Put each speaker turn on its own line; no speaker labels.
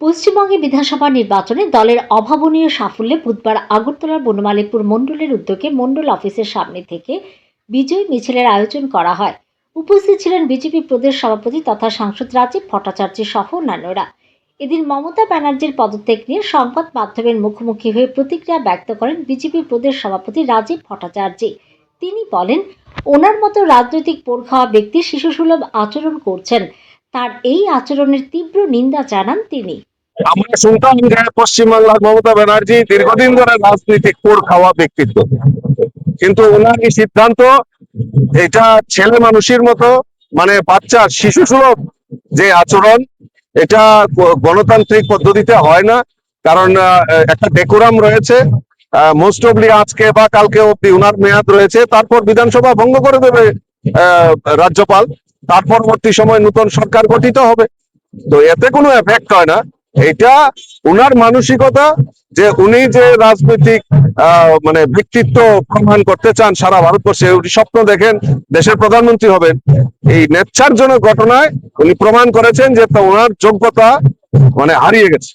পশ্চিমবঙ্গে বিধানসভা নির্বাচনে দলের অভাবনীয় সাফল্যে বুধবার আগরতলার বনমালীপুর মণ্ডলের উদ্যোগে মণ্ডল অফিসের সামনে থেকে বিজয় মিছিলের আয়োজন করা হয়। উপস্থিত ছিলেন বিজেপি প্রদেশ সভাপতি তথা সাংসদ রাজীব ভট্টাচার্য সহ অন্যান্যরা। এদিন মমতা ব্যানার্জির পদত্যাগ নিয়ে সংবাদ মাধ্যমের মুখোমুখি হয়ে প্রতিক্রিয়া ব্যক্ত করেন বিজেপি প্রদেশ সভাপতি রাজীব ভট্টাচার্য। তিনি বলেন, ওনার মতো রাজনৈতিক পোড় খাওয়া ব্যক্তি শিশুসুলভ আচরণ করছেন। তার এই আচরণের তীব্র নিন্দা জানান তিনি।
আমরা শুনতাম যে পশ্চিমবাংলার মমতা ব্যানার্জি দীর্ঘদিন ধরে রাজনৈতিক পোড় খাওয়া ব্যক্তিত্ব, কিন্তু ওনার এই সিদ্ধান্ত, এটা ছেলে মানুষের মতো, মানে বাচ্চা শিশু সুলভ যে আচরণ, এটা গণতান্ত্রিক পদ্ধতিতে হয় না। কারণ একটা ডেকোরাম রয়েছে। মোস্ট অবলি আজকে বা কালকে অব্দি ওনার মেয়াদ রয়েছে, তারপর বিধানসভা ভঙ্গ করে দেবে রাজ্যপাল। তার পরবর্তী সময় নতুন সরকার গঠিত হবে, তো এতে কোনো এফেক্ট হয় না। এটা উনার মানসিকতা যে উনি যে রাজনৈতিক মানে ব্যক্তিত্ব প্রমাণ করতে চান সারা ভারতবর্ষে, উনি স্বপ্ন দেখেন দেশের প্রধানমন্ত্রী হবেন। এই নেচ্ছারজনক ঘটনায় উনি প্রমাণ করেছেন যে ওনার যোগ্যতা মানে হারিয়ে গেছে।